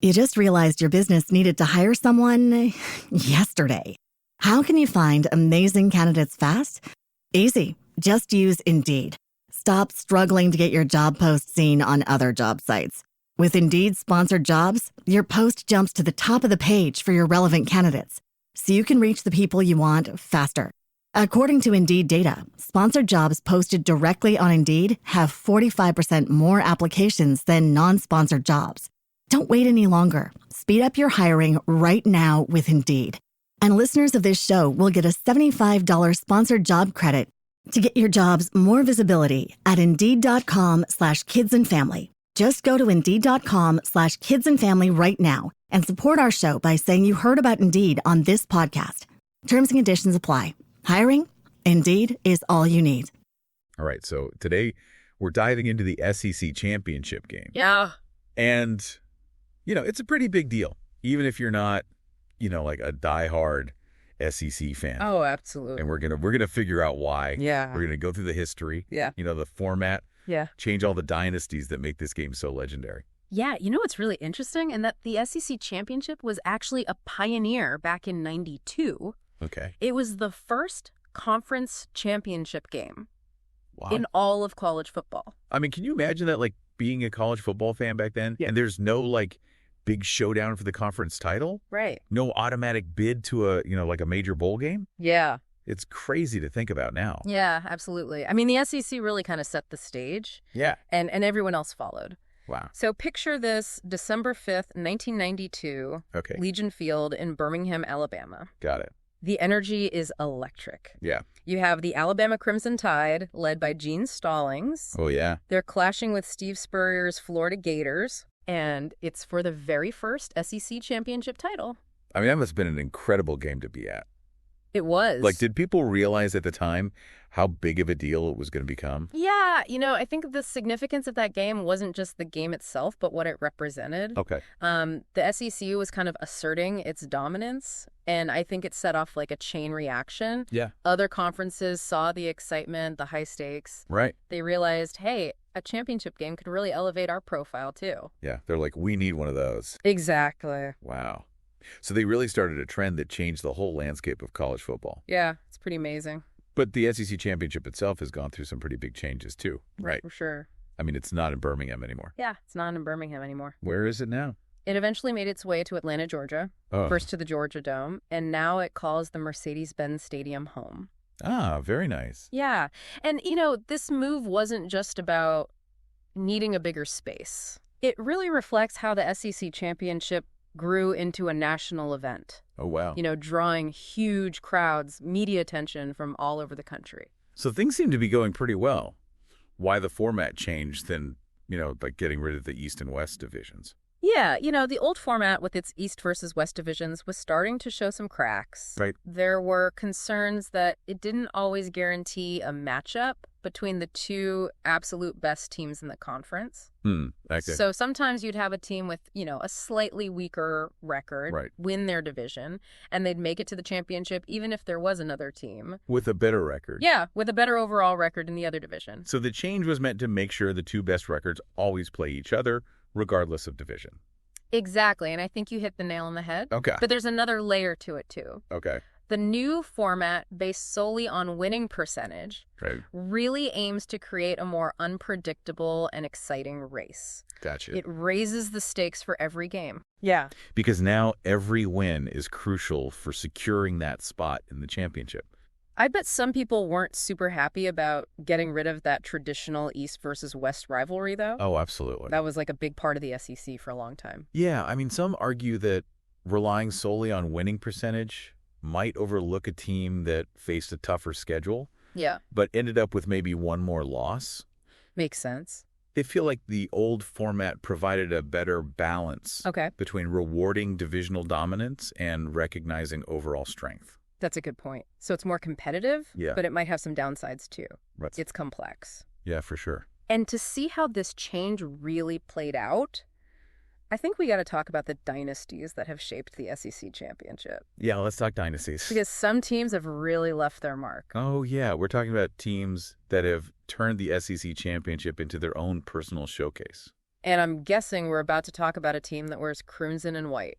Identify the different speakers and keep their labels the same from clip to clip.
Speaker 1: You just realized your business needed to hire someone yesterday. How can you find amazing candidates fast? Easy. Just use Indeed. Stop struggling to get your job post seen on other job sites. With Indeed sponsored jobs, your post jumps to the top of the page for your relevant candidates, so you can reach the people you want faster. According to Indeed data, sponsored jobs posted directly on Indeed have 45% more applications than non-sponsored jobs. Don't wait any longer. Speed up your hiring right now with Indeed. And listeners of this show will get a $75 sponsored job credit to get your jobs more visibility at Indeed.com/kidsandfamily. Just go to Indeed.com/kidsandfamily right now and support our show by saying you heard about Indeed on this podcast. Terms and conditions apply. Hiring? Indeed is all you need.
Speaker 2: All right, so today we're diving into the SEC championship game.
Speaker 3: Yeah.
Speaker 2: And, it's a pretty big deal, even if you're not, like a diehard SEC fan.
Speaker 3: Oh, absolutely.
Speaker 2: And we're gonna figure out why.
Speaker 3: Yeah.
Speaker 2: We're gonna go through the history.
Speaker 3: Yeah.
Speaker 2: The format.
Speaker 3: Yeah.
Speaker 2: Change all the dynasties that make this game so legendary.
Speaker 4: Yeah, what's really interesting? And that the SEC championship was actually a pioneer back in '92.
Speaker 2: Okay.
Speaker 4: It was the first conference championship game
Speaker 2: Wow.
Speaker 4: in all of college football.
Speaker 2: I mean, can you imagine that, like, being a college football fan back then?
Speaker 3: Yeah.
Speaker 2: And there's no, like, big showdown for the conference title?
Speaker 4: Right.
Speaker 2: No automatic bid to a, like a major bowl game?
Speaker 3: Yeah.
Speaker 2: It's crazy to think about now.
Speaker 4: Yeah, absolutely. I mean, the SEC really kind of set the stage.
Speaker 2: Yeah.
Speaker 4: And everyone else followed.
Speaker 2: Wow.
Speaker 4: So picture this, December 5th, 1992,
Speaker 2: Okay.
Speaker 4: Legion Field in Birmingham, Alabama.
Speaker 2: Got it.
Speaker 4: The energy is electric.
Speaker 2: Yeah.
Speaker 4: You have the Alabama Crimson Tide, led by Gene Stallings.
Speaker 2: Oh, yeah.
Speaker 4: They're clashing with Steve Spurrier's Florida Gators, and it's for the very first SEC championship title.
Speaker 2: I mean, that must have been an incredible game to be at.
Speaker 4: It was.
Speaker 2: Like, did people realize at the time how big of a deal it was going to become?
Speaker 4: Yeah, I think the significance of that game wasn't just the game itself, but what it represented.
Speaker 2: Okay.
Speaker 4: The SEC was kind of asserting its dominance, and I think it set off like a chain reaction.
Speaker 2: Yeah.
Speaker 4: Other conferences saw the excitement, the high stakes.
Speaker 2: Right.
Speaker 4: They realized, hey, a championship game could really elevate our profile too.
Speaker 2: Yeah. They're like, we need one of those.
Speaker 4: Exactly.
Speaker 2: Wow. So they really started a trend that changed the whole landscape of college football.
Speaker 4: Yeah, it's pretty amazing.
Speaker 2: But the SEC championship itself has gone through some pretty big changes too, right?
Speaker 4: For sure.
Speaker 2: I mean, it's not in Birmingham anymore.
Speaker 4: Yeah, it's not in Birmingham anymore.
Speaker 2: Where is it now?
Speaker 4: It eventually made its way to Atlanta, Georgia, first to the Georgia Dome, and now it calls the Mercedes-Benz Stadium home.
Speaker 2: Ah, very nice.
Speaker 4: Yeah. And, this move wasn't just about needing a bigger space. It really reflects how the SEC championship grew into a national event.
Speaker 2: Oh, wow.
Speaker 4: Drawing huge crowds, media attention from all over the country.
Speaker 2: So things seem to be going pretty well. Why the format changed than, like getting rid of the East and West divisions?
Speaker 4: Yeah, the old format with its East versus West divisions was starting to show some cracks.
Speaker 2: Right.
Speaker 4: There were concerns that it didn't always guarantee a matchup between the two absolute best teams in the conference.
Speaker 2: Okay.
Speaker 4: So sometimes you'd have a team with, a slightly weaker record
Speaker 2: Right.
Speaker 4: win their division, and they'd make it to the championship even if there was another team.
Speaker 2: With a better record.
Speaker 4: Yeah, with a better overall record in the other division.
Speaker 2: So the change was meant to make sure the two best records always play each other, regardless of division.
Speaker 4: Exactly, and I think you hit the nail on the head.
Speaker 2: Okay.
Speaker 4: But there's another layer to it, too.
Speaker 2: Okay.
Speaker 4: The new format, based solely on winning percentage,
Speaker 2: Right.
Speaker 4: really aims to create a more unpredictable and exciting race.
Speaker 2: Gotcha.
Speaker 4: It raises the stakes for every game.
Speaker 3: Yeah.
Speaker 2: Because now every win is crucial for securing that spot in the championship.
Speaker 4: I bet some people weren't super happy about getting rid of that traditional East versus West rivalry, though.
Speaker 2: Oh, absolutely.
Speaker 4: That was like a big part of the SEC for a long time.
Speaker 2: Yeah, I mean, some argue that relying solely on winning percentage might overlook a team that faced a tougher schedule,
Speaker 4: Yeah,
Speaker 2: but ended up with maybe one more loss.
Speaker 4: makes sense.
Speaker 2: They feel like the old format provided a better balance
Speaker 4: Okay,
Speaker 2: between rewarding divisional dominance and recognizing overall strength.
Speaker 4: that's a good point. So it's more competitive,
Speaker 2: Yeah.
Speaker 4: but it might have some downsides too.
Speaker 2: Right.
Speaker 4: It's complex.
Speaker 2: Yeah, for sure.
Speaker 4: And to see how this change really played out, I think we got to talk about the dynasties that have shaped the SEC championship.
Speaker 2: Yeah, let's talk dynasties.
Speaker 4: Because some teams have really left their mark.
Speaker 2: Oh, yeah. We're talking about teams that have turned the SEC championship into their own personal showcase.
Speaker 4: And I'm guessing we're about to talk about a team that wears crimson and white.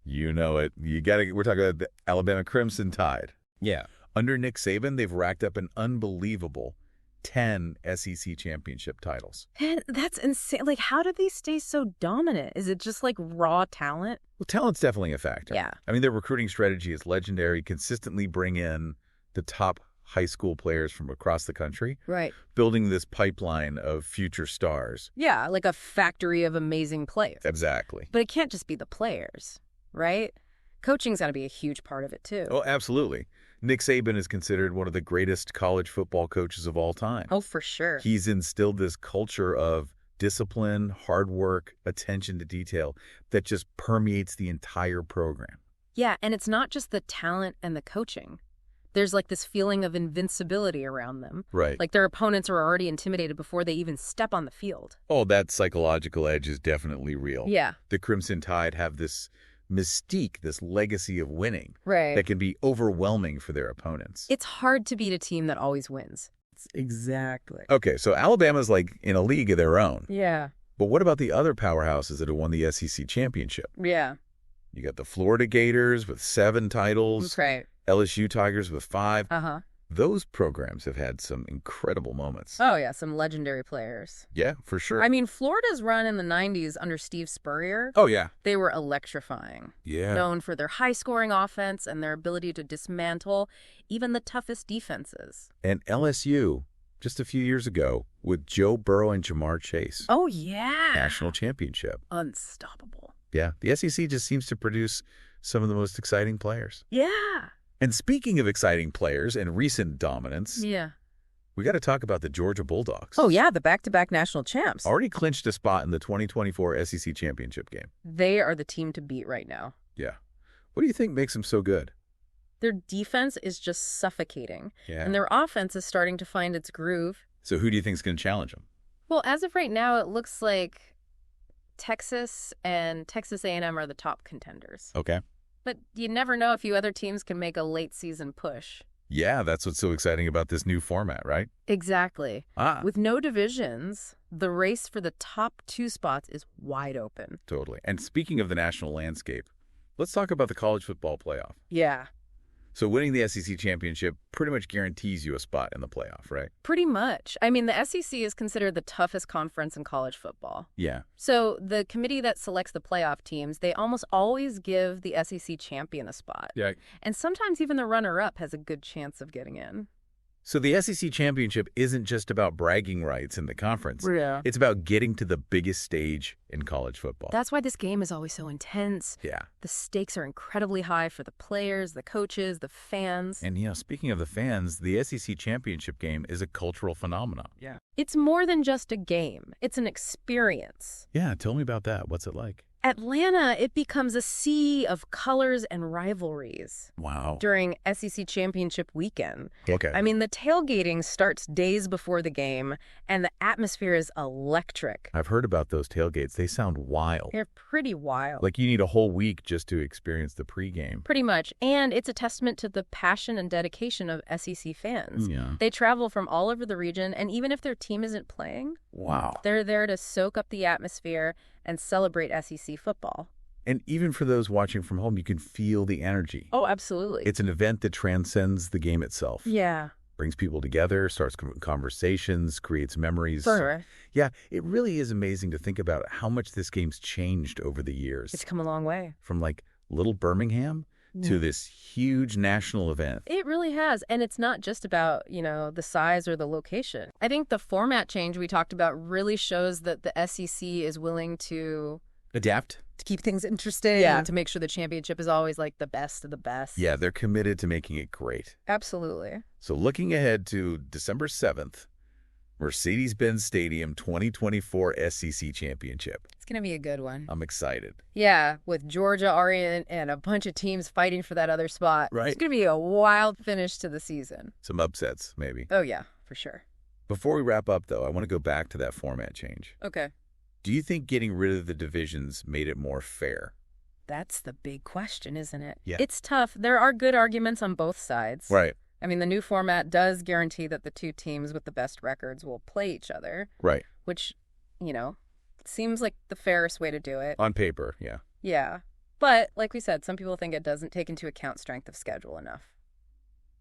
Speaker 2: You know it. We're talking about the Alabama Crimson Tide.
Speaker 3: Yeah.
Speaker 2: Under Nick Saban, they've racked up an unbelievable 10 SEC championship titles.
Speaker 4: And that's insane. Like, how do they stay so dominant? Is it just like raw talent?
Speaker 2: Well, talent's definitely a factor.
Speaker 4: Yeah.
Speaker 2: I mean, their recruiting strategy is legendary, consistently bring in the top high school players from across the country,
Speaker 4: Right.
Speaker 2: building this pipeline of future stars.
Speaker 4: Yeah, like a factory of amazing players.
Speaker 2: Exactly.
Speaker 4: But it can't just be the players, right? Coaching's got to be a huge part of it, too.
Speaker 2: Oh, absolutely. Nick Saban is considered one of the greatest college football coaches of all time.
Speaker 4: Oh, for sure.
Speaker 2: He's instilled this culture of discipline, hard work, attention to detail that just permeates the entire program.
Speaker 4: Yeah, and it's not just the talent and the coaching. There's like this feeling of invincibility around them.
Speaker 2: Right.
Speaker 4: Like their opponents are already intimidated before they even step on the field.
Speaker 2: Oh, that psychological edge is definitely real.
Speaker 4: Yeah.
Speaker 2: The Crimson Tide have this mystique, this legacy of winning
Speaker 4: Right.
Speaker 2: that can be overwhelming for their opponents.
Speaker 4: It's hard to beat a team that always wins.
Speaker 3: Exactly.
Speaker 2: Okay, so Alabama's like in a league of their own.
Speaker 4: Yeah.
Speaker 2: But what about the other powerhouses that have won the SEC championship?
Speaker 4: Yeah.
Speaker 2: You got the Florida Gators with 7 titles,
Speaker 4: That's right.
Speaker 2: LSU Tigers with 5.
Speaker 4: Uh-huh.
Speaker 2: Those programs have had some incredible moments.
Speaker 4: Oh, yeah, some legendary players.
Speaker 2: Yeah, for sure.
Speaker 4: I mean, Florida's run in the 90s under Steve Spurrier,
Speaker 2: Oh, yeah.
Speaker 4: they were electrifying.
Speaker 2: Yeah.
Speaker 4: Known for their high-scoring offense and their ability to dismantle even the toughest defenses.
Speaker 2: And LSU, just a few years ago, with Joe Burrow and Jamar Chase.
Speaker 4: Oh, yeah.
Speaker 2: National championship.
Speaker 4: Unstoppable.
Speaker 2: Yeah, the SEC just seems to produce some of the most exciting players.
Speaker 4: Yeah.
Speaker 2: And speaking of exciting players and recent dominance,
Speaker 4: Yeah.
Speaker 2: we got to talk about the Georgia Bulldogs.
Speaker 4: Oh, yeah, the back-to-back national champs.
Speaker 2: Already clinched a spot in the 2024 SEC championship game.
Speaker 4: They are the team to beat right now.
Speaker 2: Yeah. What do you think makes them so good?
Speaker 4: Their defense is just suffocating,
Speaker 2: Yeah.
Speaker 4: and their offense is starting to find its groove.
Speaker 2: So who do you think is going to challenge them?
Speaker 4: Well, as of right now, it looks like Texas and Texas A&M are the top contenders.
Speaker 2: Okay.
Speaker 4: But you never know if few other teams can make a late-season push.
Speaker 2: Yeah, that's what's so exciting about this new format, right?
Speaker 4: Exactly.
Speaker 2: Ah,
Speaker 4: With no divisions, the race for the top 2 spots is wide open.
Speaker 2: totally. And speaking of the national landscape, let's talk about the college football playoff.
Speaker 4: Yeah.
Speaker 2: So winning the SEC championship pretty much guarantees you a spot in the playoff, right?
Speaker 4: Pretty much. I mean, the SEC is considered the toughest conference in college football.
Speaker 2: Yeah.
Speaker 4: So the committee that selects the playoff teams, they almost always give the SEC champion a spot.
Speaker 2: Yeah.
Speaker 4: And sometimes even the runner-up has a good chance of getting in.
Speaker 2: So the SEC championship isn't just about bragging rights in the conference.
Speaker 4: Yeah.
Speaker 2: It's about getting to the biggest stage in college football.
Speaker 4: That's why this game is always so intense.
Speaker 2: Yeah.
Speaker 4: The stakes are incredibly high for the players, the coaches, the fans.
Speaker 2: And, speaking of the fans, the SEC championship game is a cultural phenomenon.
Speaker 3: Yeah.
Speaker 4: It's more than just a game. It's an experience.
Speaker 2: Yeah, tell me about that. What's it like?
Speaker 4: Atlanta, it becomes a sea of colors and rivalries
Speaker 2: Wow.
Speaker 4: during SEC championship weekend.
Speaker 2: Okay.
Speaker 4: I mean, the tailgating starts days before the game, and the atmosphere is electric.
Speaker 2: I've heard about those tailgates. They sound wild.
Speaker 4: They're pretty wild.
Speaker 2: Like you need a whole week just to experience the pregame.
Speaker 4: Pretty much. And it's a testament to the passion and dedication of SEC fans.
Speaker 2: Yeah.
Speaker 4: They travel from all over the region, and even if their team isn't playing,
Speaker 2: Wow.
Speaker 4: they're there to soak up the atmosphere and celebrate SEC football.
Speaker 2: And even for those watching from home, you can feel the energy.
Speaker 4: Oh, absolutely.
Speaker 2: It's an event that transcends the game itself.
Speaker 4: Yeah.
Speaker 2: Brings people together, starts conversations, creates memories.
Speaker 4: Sure.
Speaker 2: Yeah, it really is amazing to think about how much this game's changed over the years.
Speaker 4: It's come a long way.
Speaker 2: From like little Birmingham to this huge national event.
Speaker 4: It really has. And it's not just about, the size or the location. I think the format change we talked about really shows that the SEC is willing to
Speaker 2: Adapt?
Speaker 4: keep things interesting, to make sure the championship is always like the best of the best.
Speaker 2: Yeah, they're committed to making it great.
Speaker 4: Absolutely.
Speaker 2: So looking ahead to December 7th, Mercedes-Benz Stadium 2024 SEC Championship.
Speaker 4: It's going to be a good one.
Speaker 2: I'm excited.
Speaker 4: Yeah, with Georgia, Oregon, and a bunch of teams fighting for that other spot.
Speaker 2: Right.
Speaker 4: It's going to be a wild finish to the season.
Speaker 2: Some upsets, maybe.
Speaker 4: Oh, yeah, for sure.
Speaker 2: Before we wrap up, though, I want to go back to that format change.
Speaker 4: Okay.
Speaker 2: Do you think getting rid of the divisions made it more fair?
Speaker 4: That's the big question, isn't it?
Speaker 2: Yeah.
Speaker 4: It's tough. There are good arguments on both sides.
Speaker 2: Right.
Speaker 4: I mean, the new format does guarantee that the 2 teams with the best records will play each other,
Speaker 2: Right.
Speaker 4: which, Seems like the fairest way to do it.
Speaker 2: On paper, yeah.
Speaker 4: Yeah. But, like we said, some people think it doesn't take into account strength of schedule enough.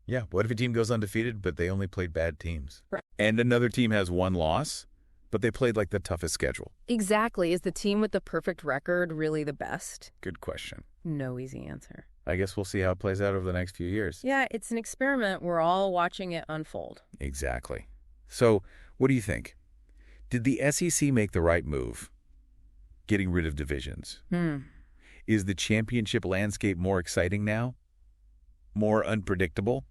Speaker 2: Yeah, what if a team goes undefeated, but they only played bad teams?
Speaker 4: Right.
Speaker 2: And another team has one loss, but they played like the toughest schedule.
Speaker 4: Exactly. Is the team with the perfect record really the best?
Speaker 2: Good question.
Speaker 4: No easy answer.
Speaker 2: I guess we'll see how it plays out over the next few years.
Speaker 4: Yeah, it's an experiment. We're all watching it unfold.
Speaker 2: Exactly. So, what do you think? Did the SEC make the right move, getting rid of divisions? Is the championship landscape more exciting now? More unpredictable?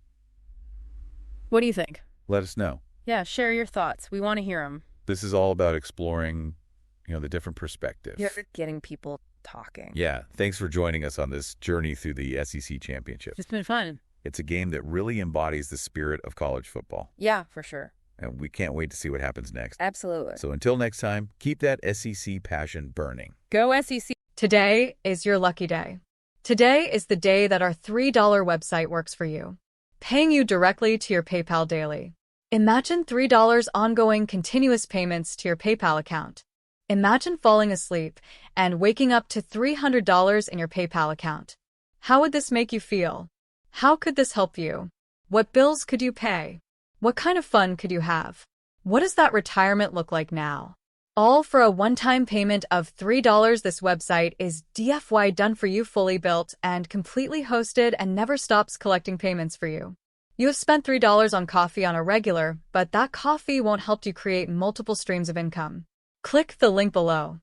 Speaker 4: What do you think?
Speaker 2: Let us know.
Speaker 4: Yeah, share your thoughts. We want to hear them.
Speaker 2: This is all about exploring, the different perspectives.
Speaker 4: You're getting people talking.
Speaker 2: Yeah, thanks for joining us on this journey through the SEC championship.
Speaker 4: It's been fun.
Speaker 2: It's a game that really embodies the spirit of college football.
Speaker 4: Yeah, for sure.
Speaker 2: And we can't wait to see what happens next.
Speaker 4: Absolutely.
Speaker 2: So until next time, keep that SEC passion burning.
Speaker 4: Go SEC.
Speaker 3: Today is your lucky day. Today is the day that our $3 website works for you, paying you directly to your PayPal daily. Imagine $3 ongoing continuous payments to your PayPal account. Imagine falling asleep and waking up to $300 in your PayPal account. How would this make you feel? How could this help you? What bills could you pay? What kind of fun could you have? What does that retirement look like now? All for a one-time payment of $3. This website is DFY done for you, fully built and completely hosted, and never stops collecting payments for you. You have spent $3 on coffee on a regular, but that coffee won't help you create multiple streams of income. Click the link below.